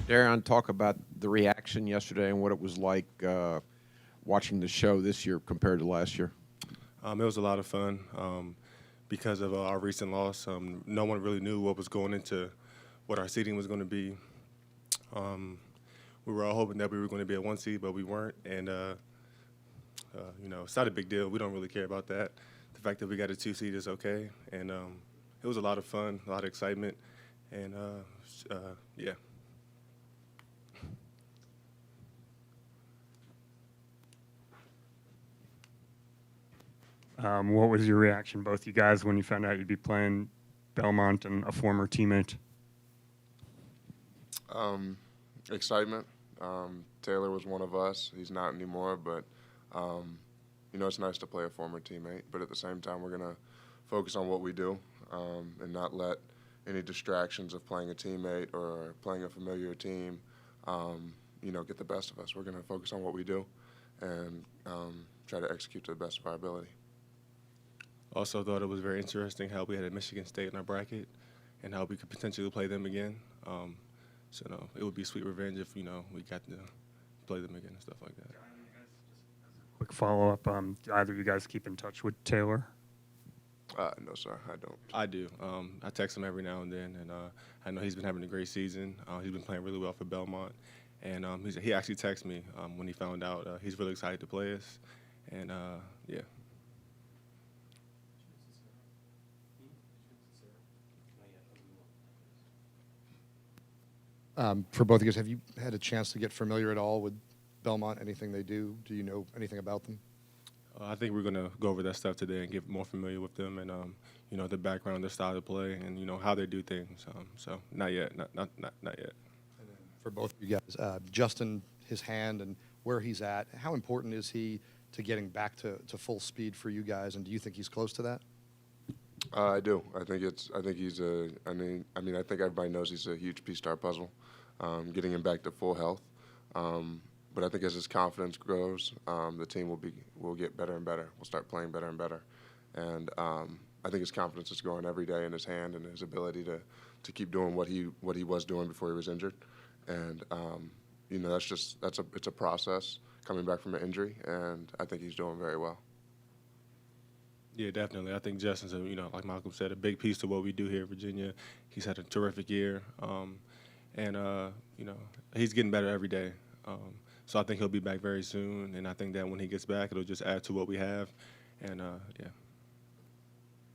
Darion, talk about the reaction yesterday and what it was like watching the show this year compared to last year. It was a lot of fun because of our recent loss. No one really knew what was going into what our seeding was going to be. We were all hoping that we were going to be a 1 seed, but we weren't. And, it's not a big deal. We don't really care about that. The fact that we got a 2 seed is okay. And it was a lot of fun, a lot of excitement. And, yeah. What was your reaction, both you guys, when you found out you'd be playing Belmont and a former teammate? Excitement. Taylor was one of us. He's not anymore, but it's nice to play a former teammate. But at the same time, we're gonna focus on what we do and not let any distractions of playing a teammate or playing a familiar team, get the best of us. We're gonna focus on what we do and try to execute to the best of our ability. Also thought it was very interesting how we had a Michigan State in our bracket and how we could potentially play them again. It would be sweet revenge if, we got to play them again and stuff like that. Quick follow-up. Do either of you guys keep in touch with Taylor? No, sir, I don't. I do. I text him every now and then, and I know he's been having a great season. He's been playing really well for Belmont. And he actually texted me when he found out. He's really excited to play us. And, yeah. For both of you guys, have you had a chance to get familiar at all with Belmont, anything they do? Do you know anything about them? I think we're going to go over that stuff today and get more familiar with them and, the background, their style of play, and, how they do things. So not yet, not yet. And then for both of you guys, Justin, his hand and where he's at, how important is he to getting back to full speed for you guys, and do you think he's close to that? I do. I think he's I think everybody knows he's a huge piece to our puzzle, getting him back to full health. But I think as his confidence grows, the team will get better and better. We'll start playing better and better. And I think his confidence is growing every day in his hand and his ability to keep doing what he was doing before he was injured. And it's a process coming back from an injury, and I think he's doing very well. Yeah, definitely. I think Justin's, like Malcolm said, a big piece to what we do here at Virginia. He's had a terrific year, and he's getting better every day. So I think he'll be back very soon, and I think that when he gets back, it'll just add to what we have, and yeah.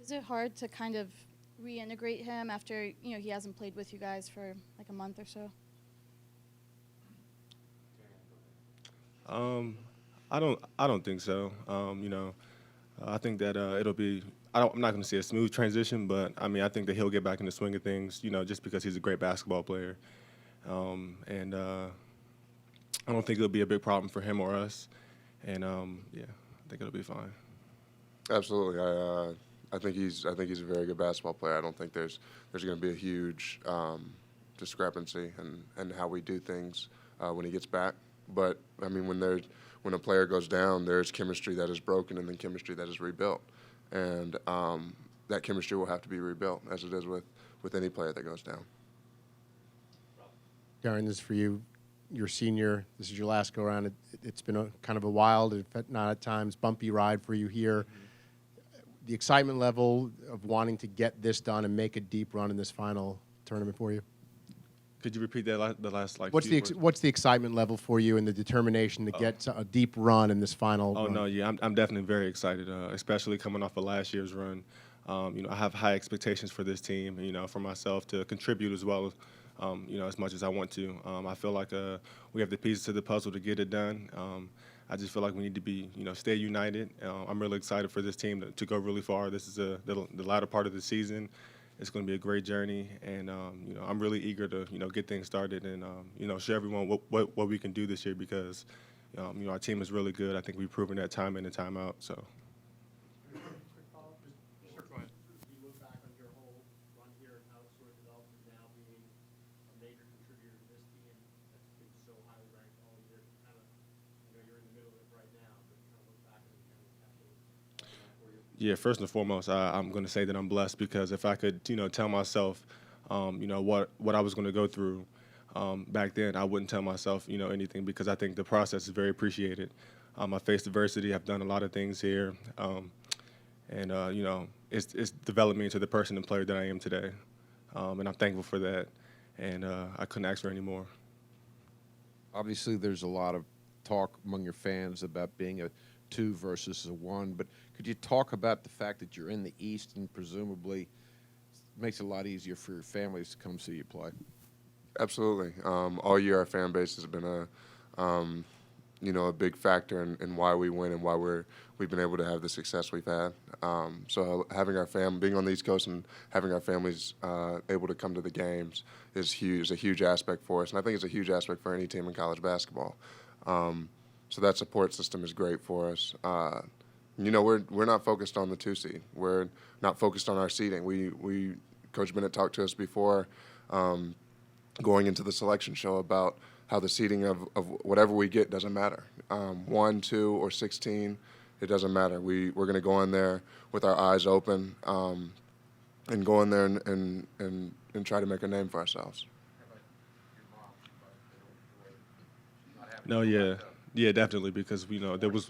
Is it hard to kind of reintegrate him after he hasn't played with you guys for like a month or so? I don't think so. I think that it'll be. I'm not going to say a smooth transition, but I think that he'll get back in the swing of things. Just because he's a great basketball player, and I don't think it'll be a big problem for him or us. And yeah, I think it'll be fine. Absolutely. I think he's a very good basketball player. I don't think there's going to be a huge discrepancy in how we do things when he gets back. But when a player goes down, there's chemistry that is broken and then chemistry that is rebuilt, and that chemistry will have to be rebuilt, as it is with any player that goes down. Darion, this is for you. You're a senior. This is your last go around. It's been kind of a wild, if not at times, bumpy ride for you here. The excitement level of wanting to get this done and make a deep run in this final tournament for you. Could you repeat that the last What's the excitement level for you and the determination to get a deep run in this final? Oh run? no, yeah, I'm definitely very excited, especially coming off of last year's run. I have high expectations for this team, for myself to contribute as well, as much as I want to. I feel like we have the pieces to the puzzle to get it done. I just feel like we need to be, stay united. I'm really excited for this team to go really far. This is the latter part of the season. It's going to be a great journey, and I'm really eager to get things started and show everyone what we can do this year because our team is really good. I think we've proven that time in and time out. So. Yeah, first and foremost, I'm going to say that I'm blessed because if I could, tell myself, what I was going to go through back then, I wouldn't tell myself, anything because I think the process is very appreciated. I faced adversity. I've done a lot of things here, and it's developed me into the person and player that I am today, and I'm thankful for that. And I couldn't ask for any more. Obviously, there's a lot of talk among your fans about being a 2 versus a 1, but could you talk about the fact that you're in the East and presumably makes it a lot easier for your families to come see you play? Absolutely. All year, our fan base has been a big factor in why we win and why we've been able to have the success we've had. So having being on the East Coast and having our families able to come to the games is huge, a huge aspect for us, and I think it's a huge aspect for any team in college basketball. So that support system is great for us. We're not focused on the 2 seed. We're not focused on our seeding. We Coach Bennett talked to us before going into the selection show about how the seeding of whatever we get doesn't matter. 1, 2, or 16, it doesn't matter. We're going to go in there with our eyes open and go in there and try to make a name for ourselves. No, yeah, definitely, because there was,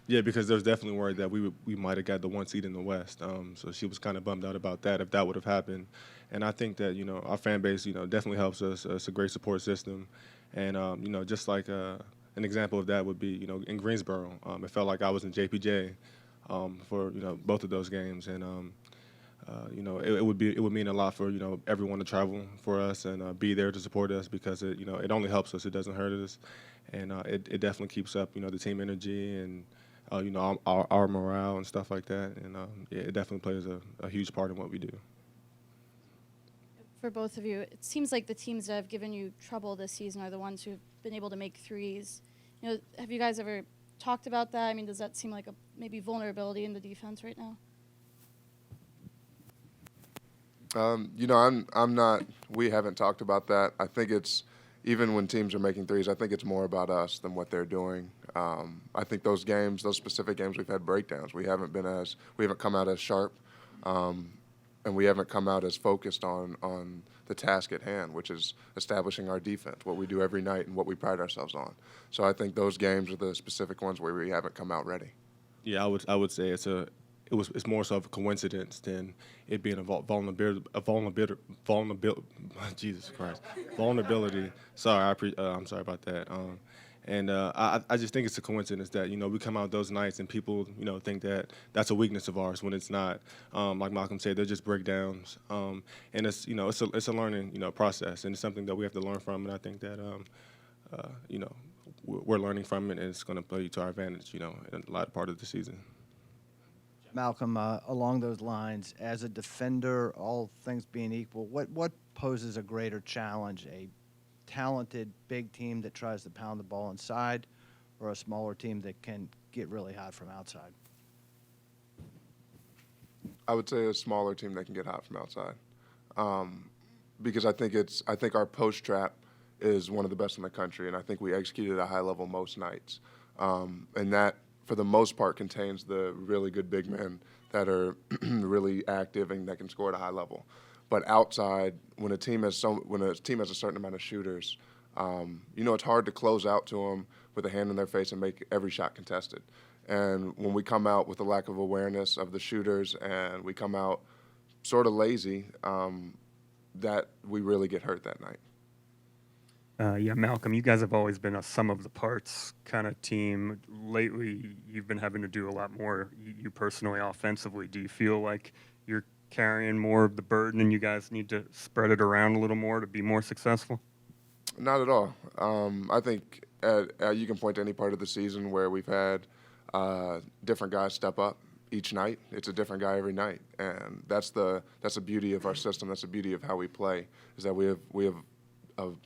because there was definitely worry that we might have got the 1 seed in the West. So she was kind of bummed out about that if that would have happened. And I think that our fan base definitely helps us. It's a great support system, and just like an example of that would be in Greensboro. It felt like I was in JPJ for both of those games, and it would mean a lot for everyone to travel for us and be there to support us because it only helps us. It doesn't hurt us, and it definitely keeps up the team energy and our morale and stuff like that. And it definitely plays a huge part in what we do. For both of you, it seems like the teams that have given you trouble this season are the ones who've been able to make threes. Have you guys ever talked about that? I mean, does that seem like a maybe vulnerability in the defense right now? I'm not. We haven't talked about that. I think it's even when teams are making threes. I think it's more about us than what they're doing. I think those specific games, we've had breakdowns. We haven't come out as sharp, and we haven't come out as focused on the task at hand, which is establishing our defense, what we do every night and what we pride ourselves on. So I think those games are the specific ones where we haven't come out ready. Yeah, I would say it's more so of a coincidence than it being a vulnerability. Jesus Christ, vulnerability. Sorry, I'm sorry about that. I just think it's a coincidence that we come out those nights and people think that that's a weakness of ours when it's not. Like Malcolm said, they're just breakdowns, and it's it's a learning process, and it's something that we have to learn from. And I think that we're learning from it, and it's going to play to our advantage in a lot of part of the season. Malcolm, along those lines, as a defender, all things being equal, what poses a greater challenge, a talented big team that tries to pound the ball inside or a smaller team that can get really hot from outside? I would say a smaller team that can get hot from outside, because I think our post trap is one of the best in the country, and I think we execute at a high level most nights, and that for the most part contains the really good big men that are really active and that can score at a high level. But outside, when a team has a certain amount of shooters, it's hard to close out to them with a hand in their face and make every shot contested. And when we come out with a lack of awareness of the shooters and we come out sort of lazy, that we really get hurt that night. Malcolm, you guys have always been a sum of the parts kind of team. Lately, you've been having to do a lot more, you personally, offensively. Do you feel like you're carrying more of the burden and you guys need to spread it around a little more to be more successful? Not at all. I think you can point to any part of the season where we've had different guys step up each night. It's a different guy every night, and that's the beauty of our system. That's the beauty of how we play, is that we have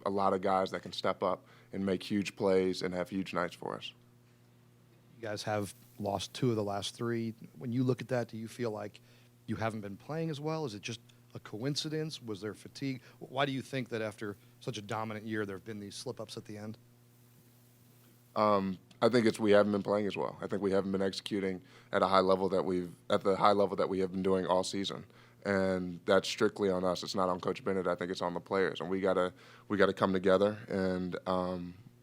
a lot of guys that can step up and make huge plays and have huge nights for us. You guys have lost 2 of the last 3. When you look at that, do you feel like you haven't been playing as well? Is it just a coincidence? Was there fatigue? Why do you think that after such a dominant year there have been these slip-ups at the end? I think we haven't been playing as well. I think we haven't been executing at the high level that we have been doing all season. and that's strictly on us. It's not on Coach Bennett. I think it's on the players, and we gotta come together, and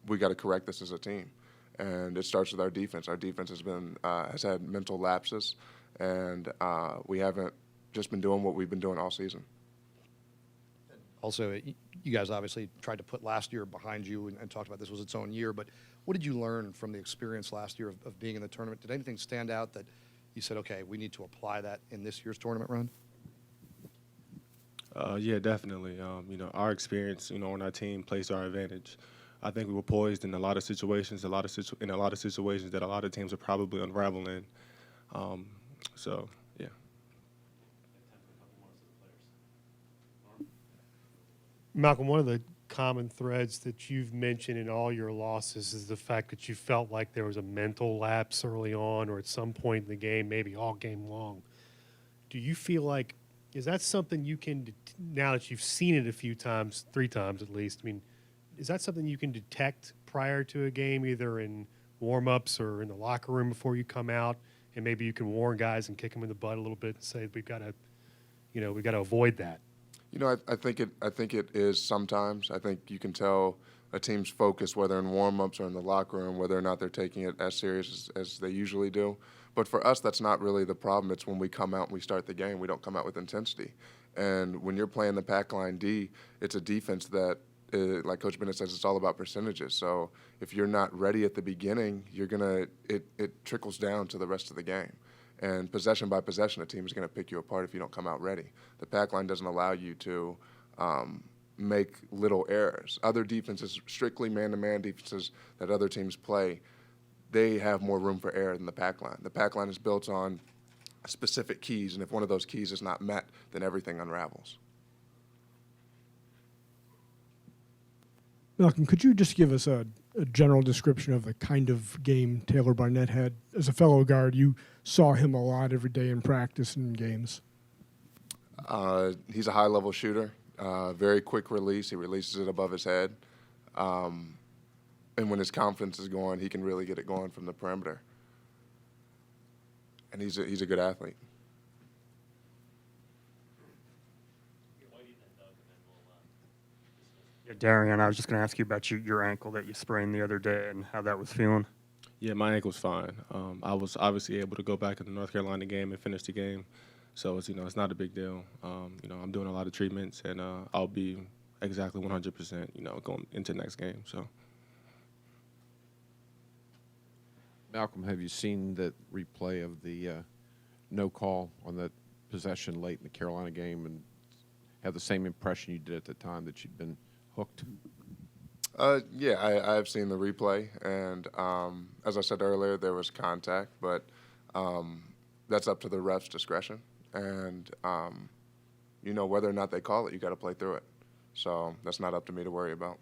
we gotta correct this as a team. And it starts with our defense. Our defense has had mental lapses, and we haven't just been doing what we've been doing all season. Also, you guys obviously tried to put last year behind you and talked about this was its own year, but what did you learn from the experience last year of being in the tournament? Did anything stand out that you said, okay, we need to apply that in this year's tournament run? Yeah, definitely. Our experience, on our team plays to our advantage. I think we were poised in a lot of situations, that a lot of teams are probably unraveling. So, yeah. Malcolm, one of the common threads that you've mentioned in all your losses is the fact that you felt like there was a mental lapse early on or at some point in the game, maybe all game long. Do you feel like, is that something you can, now that you've seen it a few times, 3 times at least, I mean, is that something you can detect prior to a game, either in warm-ups or in the locker room before you come out, and maybe you can warn guys and kick them in the butt a little bit and say, we've got to avoid that? I think it is sometimes. I think you can tell a team's focus, whether in warm-ups or in the locker room, whether or not they're taking it as serious as they usually do. But for us, that's not really the problem. It's when we come out and we start the game, we don't come out with intensity. And when you're playing the pack line D, it's a defense that, like Coach Bennett says, it's all about percentages. So if you're not ready at the beginning, it trickles down to the rest of the game. And possession by possession, a team is going to pick you apart if you don't come out ready. The pack line doesn't allow you to make little errors. Other defenses, strictly man-to-man defenses that other teams play, they have more room for error than the pack line. The pack line is built on specific keys, and if one of those keys is not met, then everything unravels. Malcolm, could you just give us a general description of the kind of game Taylor Barnett had? As a fellow guard, you saw him a lot every day in practice and in games. He's a high-level shooter, very quick release. He releases it above his head. And when his confidence is going, he can really get it going from the perimeter. And he's a good athlete. Yeah, Darion, I was just going to ask you about your ankle that you sprained the other day and how that was feeling. Yeah, my ankle's fine. I was obviously able to go back in the North Carolina game and finish the game. So, it's not a big deal. I'm doing a lot of treatments, and I'll be exactly 100%, going into the next game. So. Malcolm, have you seen the replay of the no call on that possession late in the Carolina game and have the same impression you did at the time that you'd been hooked? Yeah, I've seen the replay, and as I said earlier, there was contact, but that's up to the ref's discretion. And, whether or not they call it, you got to play through it. So that's not up to me to worry about.